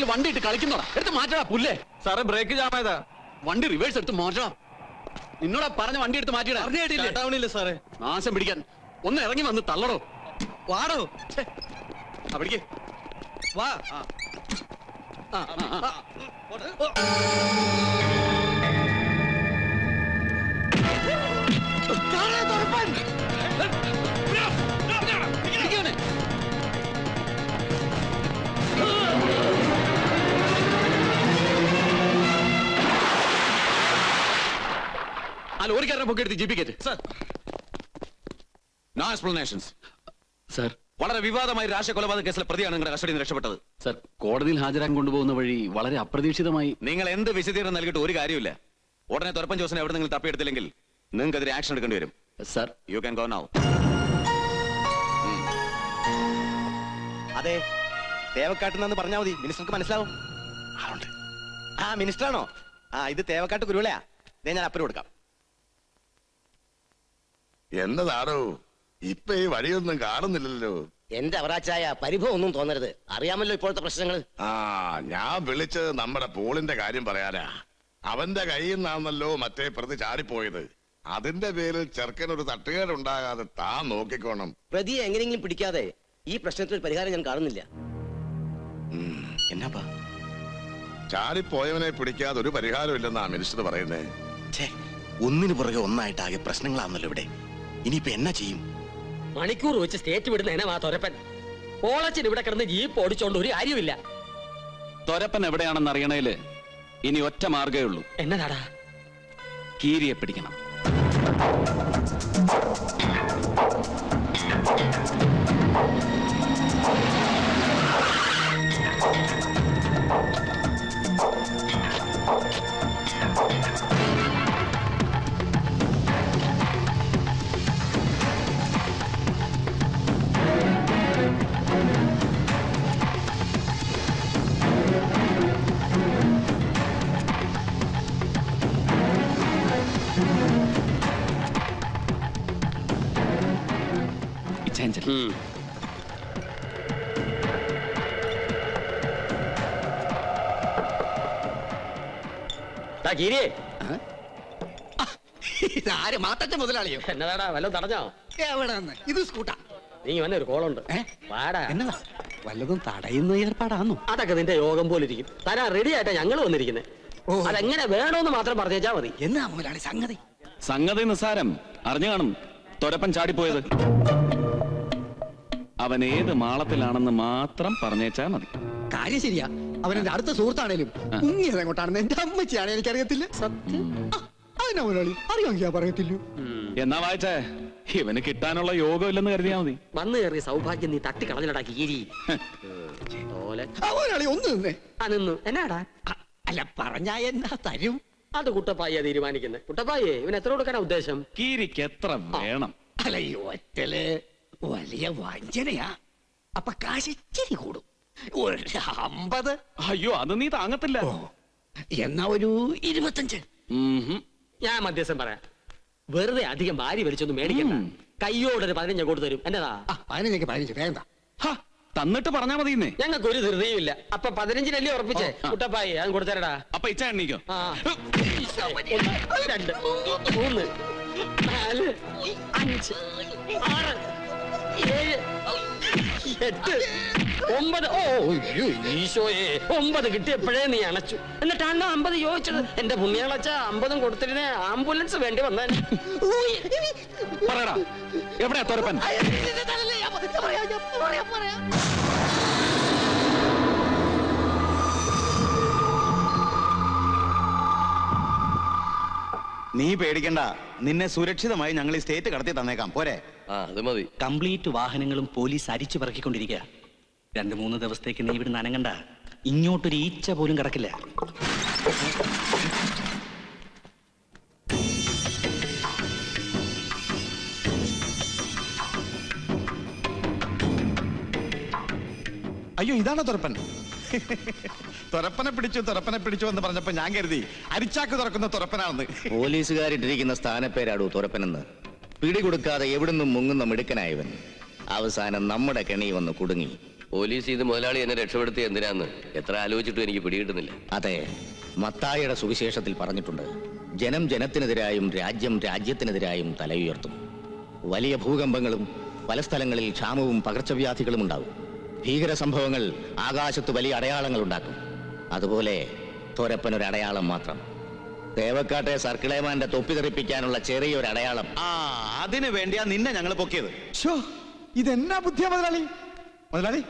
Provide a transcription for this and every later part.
നിങ്ങൾ വണ്ടി ഇട്ട് കളിക്കുന്നോടാ? എടുത്ത് മാറ്റടാ പുല്ലേ. സാറേ ബ്രേക്ക് ജാമായതാ. വണ്ടി റിവേഴ്സ് എടുത്ത് മാറ്റടാ. നിന്നോടാ പറഞ്ഞ വണ്ടി എടുത്ത് മാറ്റിയിടാ. സാറേ നാശം പിടിക്കാൻ ഒന്ന് ഇറങ്ങി വന്ന് തള്ളടോ. വാടോ. പിടിക്ക്. വാ. ആ ലോറിക്കാരനെ പൊക്കെ എടുത്ത് ജീപ്പിക്കറ്റ്. Sir, no explanations. സർ, വളരെ വിവാദമായ രാഷ്ട്രീയ കൊലപാതക കേസിലെ പ്രതിയാണ് നിങ്ങളുടെ കസ്റ്റഡിയിൽ നിന്ന് രക്ഷപ്പെട്ടത്. സർ, കോടതിയിൽ ഹാജരാൻ കൊണ്ടുപോകുന്ന വഴി വളരെ അപ്രതീക്ഷിതമായി. നിങ്ങൾ എന്ത് വിശദീകരണം നൽകിയിട്ട് ഒരു കാര്യമില്ല. ഉടനെ തുരപ്പൻ ജോസിനെ എവിടെ നിങ്ങൾ തപ്പിയെടുത്തില്ലെങ്കിൽ നിങ്ങൾക്കെതിരെ ആക്ഷൻ എടുക്കേണ്ടി വരും. Sir, you can go now. അതെ, തേവക്കാട്ടുന്ന് പറഞ്ഞാൽ മതി, മിനിസ്റ്റർക്ക് മനസ്സിലാവും. ആ മിനിസ്റ്ററാണോ? ഇത് തേവക്കാട്ട് കുരുവിളയാ. ഞാൻ അപ്പുറം കൊടുക്കാം. എന്നതാണോ ഇപ്പൊ ഈ വഴിയൊന്നും കാണുന്നില്ലല്ലോ? എന്റെ അവറാച്ചായ പരിഭവം ഒന്നും തോന്നരുത്. അറിയാമല്ലോ ഇപ്പോഴത്തെ പ്രശ്നങ്ങൾ. ഞാൻ വിളിച്ചത് നമ്മുടെ പോളിന്റെ കാര്യം പറയാനാ. അവന്റെ കയ്യിൽ നിന്നാണല്ലോ മറ്റേ പ്രതി ചാടിപ്പോയത്. അതിന്റെ പേരിൽ ചെറുക്കനൊരു തട്ടുകേടുണ്ടാകാതെ താൻ നോക്കിക്കോണം. പ്രതിയെ എങ്ങനെയെങ്കിലും പിടിക്കാതെ ഈ പ്രശ്നത്തിൽ പരിഹാരം ഞാൻ കാണുന്നില്ല. എന്നാപ്പാ? ചാടിപ്പോയവനെ പിടിക്കാതെ ഒരു പരിഹാരമില്ലെന്നാ മിനിസ്റ്റർ പറയുന്നേ. ഒന്നിനു പുറകെ ഒന്നായിട്ടാകെ പ്രശ്നങ്ങളാണല്ലോ ഇവിടെ. ഇനിയിപ്പോ എന്നാ ചെയ്യും? മണിക്കൂർ വെച്ച് സ്റ്റേറ്റ് വിടുന്ന എന്നെ ആ തൊരപ്പൻ. പോളച്ചിന് ഇവിടെ കിടന്ന് ജീപ്പ് ഓടിച്ചോണ്ട് ഒരു കാര്യമില്ല. തൊരപ്പൻ എവിടെയാണെന്ന് അറിയണേല് ഇനി ഒറ്റ മാർഗേ ഉള്ളൂ. എന്നതാടാ? കീരിയെ പിടിക്കണം. ഇതാര് മാത്തച്ഛ മുതലാളിയോ? എന്നതാടാ വല്ലതും തടഞ്ഞോ? എവിടെന്ന്? ഇത് സ്കൂട്ടാ. നീ വന്ന ഒരു കോളുണ്ട്. വാടാ. എന്നതാ? വല്ലതും തടയുന്ന ഏർപ്പാടാണോ? അതൊക്കെ നിന്റെ യോഗം പോലെ ഇരിക്കും. തരാ റെഡി ആയിട്ടാ ഞങ്ങൾ വന്നിരിക്കുന്നത്. അതെങ്ങനെ വേണോന്ന് മാത്രം പറഞ്ഞേച്ചാ മതി. എന്നാ മുതലാളി സംഗതി? സംഗതി നിസ്സാരം. അറിഞ്ഞു കാണും തൊരപ്പൻ ചാടിപ്പോയത്. അവൻ ഏത് മാളത്തിലാണെന്ന് മാത്രം പറഞ്ഞേച്ചാ മതി. കാര്യം ശരിയാ. അവനെന്റെ അടുത്ത സുഹൃത്താണേലും മുങ്ങിയത് എങ്ങോട്ടാണെന്ന് എന്റെ അമ്മച്ചിയാണ് എനിക്കറിയത്തില്ല. സത്യം. അതിനാ മുതലാളി അറിയാമെങ്കിൽ പറയത്തില്ലു. എന്നാ വായിച്ചേ, ഇവന് കിട്ടാനുള്ള യോഗം ഇല്ലെന്ന് കരുതിയാ മതി. വന്നു കയറിയ സൗഭാഗ്യം നീ തട്ടി കളഞ്ഞടാ കീരി. മുതലാളി ഒന്ന് നിന്നേ. നിന്നു. എന്നാടാ? അല്ല പറഞ്ഞാ എന്നാ തരും? അത് കുട്ടപ്പായ തീരുമാനിക്കുന്നത്. കുട്ടപ്പായേ, ഇവൻ എത്ര കൊടുക്കാനാ ഉദ്ദേശം? കീരിക്ക് എത്ര വേണം? അല്ല ഈ ഒറ്റല് വലിയ വഞ്ചനയാ. അപ്പൊ കാശ് ഇച്ചിരി കൂടും. 50. അയ്യോ, അത് നീ താങ്ങത്തില്ല. എന്നാ ഒരു 25. ഞാൻ മധ്യസ്ഥം പറയാം. വെറുതെ അധികം ഭാര്യ വലിച്ചൊന്നും മേടിക്കണ്ട. കയ്യോടൊരു 15 കൊടുത്തു തരും. എന്നതാ? 15 വേണ്ട. തന്നിട്ട് പറഞ്ഞാ മതി. ഞങ്ങൾക്ക് ഒരു ധൃതിയും ഇല്ല. അപ്പൊ 15 ഉറപ്പിച്ചേ. കുട്ടപ്പായി അത് കൊടുത്തരടാ. അപ്പൊ ഇച്ച എണ്ണീക്കോ. 1 2 3 4 5 6 7 8 9. ഓ ഈശോയെ, 9 കിട്ടിയപ്പോഴേ നീ അണച്ചു. എന്നിട്ടാണ് 50 ചോദിച്ചത്. എന്റെ പുണ്യാളച്ച 50 കൊടുത്തിരുന്ന ആംബുലൻസ് വേണ്ടി വന്നാൽ. പറയടാ, എവിടെയാ തൊരപ്പൻ? നീ പേടിക്കണ്ട, നിന്നെ സുരക്ഷിതമായി ഞങ്ങൾ ഈ സ്റ്റേറ്റ് കടത്തി തന്നേക്കാം. പോരെ? അത് മതി. കംപ്ലീറ്റ് വാഹനങ്ങളും പോലീസ് അരിച്ചു പറക്കിക്കൊണ്ടിരിക്കുക. 2-3 ദിവസത്തേക്ക് നീ ഇവിടെ നനങ്ങണ്ട. ഇങ്ങോട്ടൊരു ഈച്ച പോലും കിടക്കില്ല. അയ്യോ, ഇതാണോ തുറപ്പൻ? തുറപ്പനെ പിടിച്ചു എന്ന് പറഞ്ഞപ്പോ ഞാൻ കരുതി അരിച്ചാക്ക് തുറക്കുന്ന തുറപ്പനാണെന്ന്. പോലീസുകാരിട്ടിരിക്കുന്ന സ്ഥാനപ്പേരാടൂ തുറപ്പനെന്ന്. പിടികൊടുക്കാതെ എവിടുന്നും മുങ്ങുന്ന മിടുക്കനായവൻ അവസാനം നമ്മുടെ കെണി വന്ന് കുടുങ്ങി. പോലീസ് ഇത് മുതലാളി എന്നെ രക്ഷപ്പെടുത്തി എന്തിനാന്ന് എത്ര ആലോചിച്ചിട്ടും എനിക്ക് പിടികിട്ടുന്നില്ല. അതെ, മത്തായിയുടെ സുവിശേഷത്തിൽ പറഞ്ഞിട്ടുണ്ട്, ജനം ജനത്തിനെതിരായും രാജ്യം രാജ്യത്തിനെതിരായും തലയുയർത്തും. വലിയ ഭൂകമ്പങ്ങളും പല സ്ഥലങ്ങളിൽ ക്ഷാമവും പകർച്ചവ്യാധികളും ഉണ്ടാവും. ഭീകര സംഭവങ്ങൾ ആകാശത്ത് വലിയ അടയാളങ്ങൾ ഉണ്ടാക്കും. അതുപോലെ തോരപ്പനൊരു അടയാളം മാത്രം. തേവക്കാട്ടെ സർക്കിളേമാന്റെ തൊപ്പി തെറിപ്പിക്കാനുള്ള ചെറിയൊരു അടയാളം. അതിനു വേണ്ടിയാ നിന്നെ ഞങ്ങൾ പൊക്കിയത്. ഷോ, ഇതെന്നാ ബുദ്ധിയാ മുതലാളി? മുതലാളി,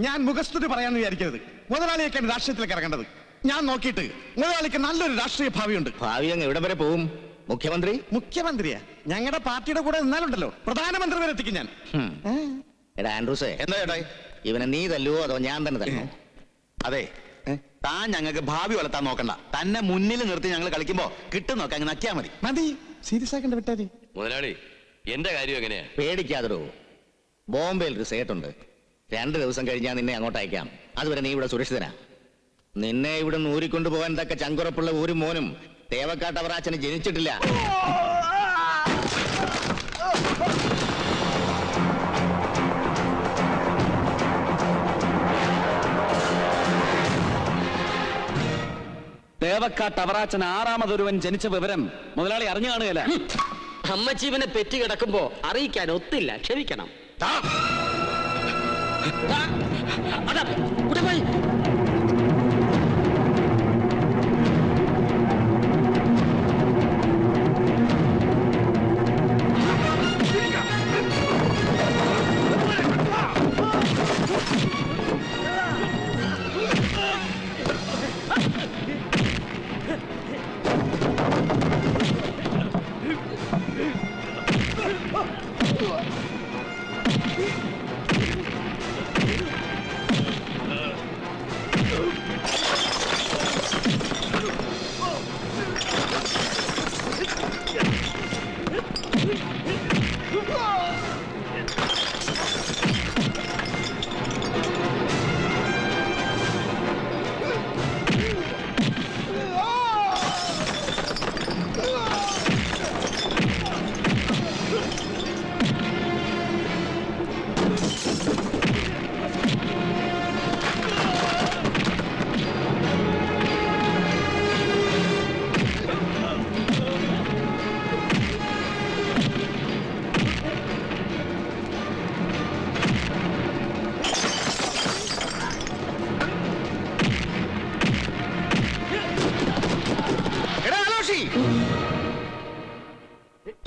ഞാൻ മുഖസ്തുതി പറയാന്ന് വിചാരിക്കരുത്. മുതലാളിയൊക്കെയാണ് രാഷ്ട്രീയത്തിലേക്ക് ഇറങ്ങേണ്ടത്. ഞാൻ നോക്കിയിട്ട് മുതലാളിക്ക് നല്ലൊരു രാഷ്ട്രീയ ഭാവിയുണ്ട്. ഭാവി അങ്ങ് എവിടം വരെ പോവും? മുഖ്യമന്ത്രിയാ? ഞങ്ങളുടെ പാർട്ടിയുടെ കൂടെ നിന്നാലുണ്ടല്ലോ പ്രധാനമന്ത്രി വരെ എത്തിക്കും ഞാൻ. എടാ ആൻഡ്രൂസേ, എന്താ ചേട്ടാ? ഇവനെ നീ തല്ലുവോ അതോ ഞാൻ തന്നെ തല്ലോ? അതെ, താൻ ഞങ്ങൾക്ക് ഭാവി വളർത്താൻ നോക്കണ്ട. തന്നെ മുന്നിൽ നിർത്തി ഞങ്ങൾ കളിക്കുമ്പോ കിട്ടുന്നൊക്കെ അങ്ങ് നക്കിയാ മതി. മതി, സീരിയസ് ആക്കേണ്ട വിട്ടാതി. മുതലാളി, എന്റെ കാര്യം എങ്ങനെയാ? പേടിക്കാതൊരു ബോംബെയിൽ റിസേർട്ട് ഉണ്ട്. 2 ദിവസം കഴിഞ്ഞാൽ നിന്നെ അങ്ങോട്ട് അയക്കാം. അതുവരെ നീ ഇവിടെ സുരക്ഷിതനാ. നിന്നെ ഇവിടെ ഊരിക്കൊണ്ടു പോകാൻ തക്ക ചങ്കുറപ്പുള്ള ഒരു മോനും തേവക്കാട്ടവറാച്ചന് ജനിച്ചിട്ടില്ല. തേവക്കാട്ടവറാച്ചൻ 6ാമതൊരുവൻ ജനിച്ച വിവരം മുതലാളി അറിഞ്ഞു കാണുകയല്ല. അമ്മച്ചീവനെ പെറ്റി കിടക്കുമ്പോ അറിയിക്കാൻ ഒത്തില്ല, ക്ഷമിക്കണം. അതാ, ഇവിടെ പോയി.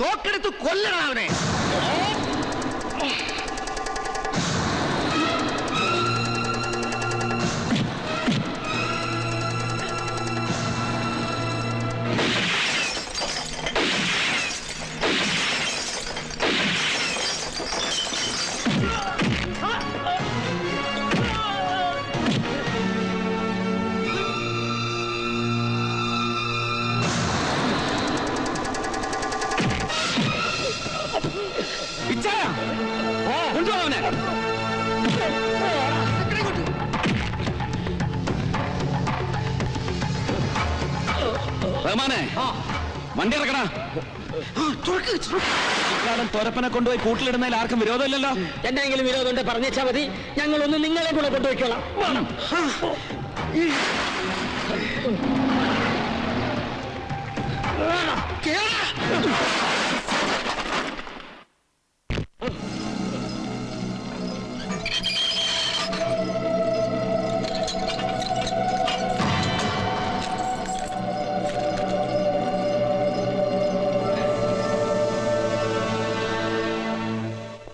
തോക്കെടുത്ത് കൊല്ലണം അവനെ. വണ്ടി ഇറക്കടാ. ഇക്കാലം തൊരപ്പനെ കൊണ്ടുപോയി കൂട്ടിലിടുന്നതിൽ ആർക്കും വിരോധമില്ലല്ലോ. എന്തെങ്കിലും വിരോധം ഉണ്ടെ പറഞ്ഞാ മതി, ഞങ്ങളൊന്ന് നിങ്ങളെ കൂടെ കൊണ്ടുപോയിക്കോളാം.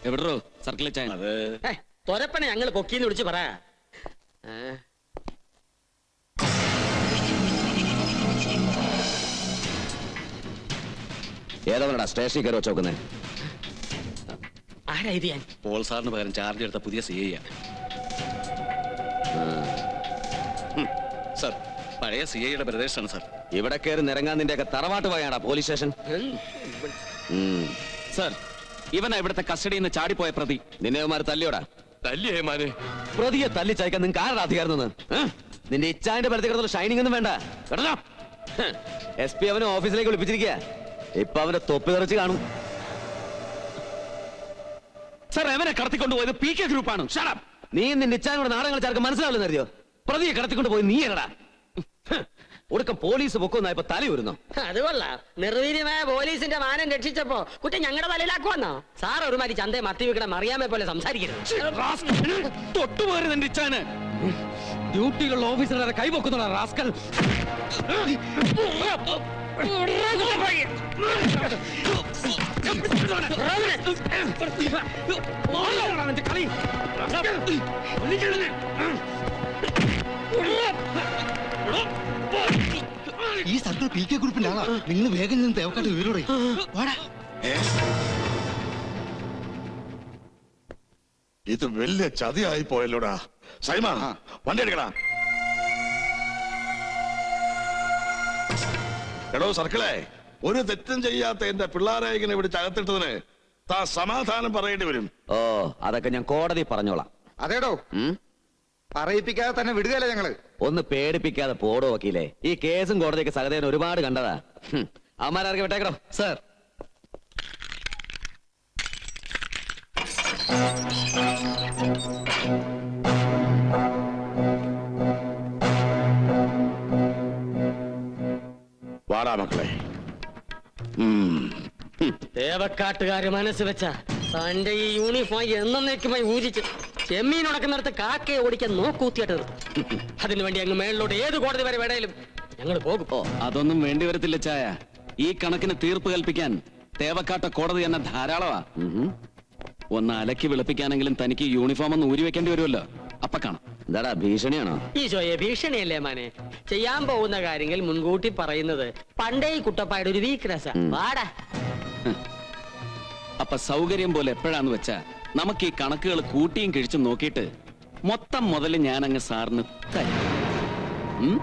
എവിടോ സർക്കിൾ ചായ? തൊരപ്പനെ ഞങ്ങൾ പൊക്കിന്ന് വിളിച്ച് പറ. ഏതവനടാ സ്റ്റേഷനിൽ കയറി വെച്ചോക്കുന്നേ? ആരാ ഇത്? ഞാൻ പോൾ സാറിന് പകരം ചാർജ് എടുത്ത പുതിയ CI ആണ് സാർ. പഴയ CIയുടെ പ്രദേശമാണ് സാർ. ഇവിടെ കയറി നിരങ്ങാൻ നിന്റെയൊക്കെ തറവാട്ട് പോയാടാ പോലീസ് സ്റ്റേഷൻ. സാർ, ഇവനാ ഇവിടുത്തെ കസ്റ്റഡിയിൽ നിന്ന് ചാടിപ്പോയ പ്രതി. നിന്നെമാര് തല്ലിയോടാ? തല്ലിയേമാന് പ്രതിയെ തല്ലി ചായ്ക്കാൻ നിങ്ങൾക്ക് ആരുടെ അധികാരം? നിന്റെ ഇച്ചാന്റെ പരത്തി കിടന്നുള്ള ഷൈനിങ് ഒന്നും വേണ്ട. SP അവനെ ഓഫീസിലേക്ക് വിളിപ്പിച്ചിരിക്കുക. ഇപ്പൊ അവന്റെ തൊപ്പി തെറിച്ച് കാണും. സാർ, അവനെ കടത്തിക്കൊണ്ടുപോയത് PK ഗ്രൂപ്പാണ്. നീ നിന്റെ ഇച്ചാനോട് നാടകങ്ങൾ ചേർക്കാൻ മനസ്സിലാവില്ലെന്ന് അറിയോ? പ്രതിയെ കടത്തിക്കൊണ്ട് പോയി നീ എടാ ഒടുക്കം പോലീസ് പൊക്കൊന്നായപ്പോ തലയൂരുന്നോ? അത് കൊള്ളാം. നിർവീര്യമായ പോലീസിന്റെ മാനം രക്ഷിച്ചപ്പോ കുറ്റം ഞങ്ങളുടെ തലയിലാക്കുവന്നോ? സാർ ഒരുമാതിരി ചന്തയെ മത്തി വിക്കണ മറിയാമെ പോലെ സംസാരിക്കരുത്. തൊട്ടുപോരുത് എന്റെ ഇച്ചാന്. ഡ്യൂട്ടിയിലുള്ള ഓഫീസറുടെ കൈവെക്കുന്ന റാസ്കൽ. ഈ സർക്കിൾ പി കെ ഗ്രൂപ്പിന്റെ ആളാ. നിങ്ങൾ വേഗം നിന്ന് തേവക്കാട്ട് വിവരോടെ ഇത് വലിയ ചതിയായി പോയല്ലോടാ. സൈമ വണ്ടി എടുക്കടാ. എടോ സർക്കിളെ, ഒരു തെറ്റും ചെയ്യാത്ത എന്റെ പിള്ളാരെ ഇങ്ങനെ ഇവിടെ ചകത്തിട്ടതിന് താ സമാധാനം പറയേണ്ടി വരും. ഓ, അതൊക്കെ ഞാൻ കോടതി പറഞ്ഞോളാം. അതേടോ, പറയിപ്പിക്കാതെ തന്നെ വിടുകയല്ലേ ഞങ്ങള്. ഒന്ന് പേടിപ്പിക്കാതെ പോടോ വക്കീലേ. ഈ കേസും കോടതിയൊക്കെ സഹദേവൻ ഒരുപാട് കണ്ടതാ. അമ്മാരാർക്ക് വിട്ടേക്കടോ. സർ, വാടാ മക്കളെ. തേവക്കാട്ടുകാര് മനസ്സ് വെച്ച തന്റെ ഈ യൂണിഫോം എന്നേക്കുമായി ഊരിച്ച് ചെമ്മീൻ ഉടക്കുന്നിടത്ത് കാക്കയെ ഓടിക്കാൻ നോക്കൂത്തിയിട്ട് അതിനു വേണ്ടി അങ്ങ് മേളിലോട്ട് ഏത് കോടതി വരെ വേണേലും ഞങ്ങൾ പോകും. ഓ, അതൊന്നും വേണ്ടി വരത്തില്ല ചായ. ഈ കണക്കിന് തീർപ്പ് കൽപ്പിക്കാൻ തേവക്കാട്ട കോടതി തന്നെ ധാരാളമാ. ഒന്ന് അലക്കി വെളുപ്പിക്കാനെങ്കിലും തനിക്ക് യൂണിഫോം ഒന്ന് ഊരി വെക്കേണ്ടി വരുമല്ലോ. അപ്പൊ കാണാം. എന്താടാ, ഭീഷണിയാണോ? ഈശോയെ, ഭീഷണിയല്ലേ മാനെ? ചെയ്യാൻ പോകുന്ന കാര്യങ്ങൾ മുൻകൂട്ടി പറയുന്നത് പണ്ടേ ഈ കുട്ടപ്പായുടെ ഒരു വീക്ക്നെസ്. വാടാ. അപ്പൊ സൗകര്യം പോലെ എപ്പോഴാന്ന് വെച്ചാ നമുക്ക് ഈ കണക്കുകൾ കൂട്ടിയും കിഴിച്ചും നോക്കിയിട്ട് മൊത്തം മുതൽ ഞാൻ അങ്ങ് സാറിന് തരും.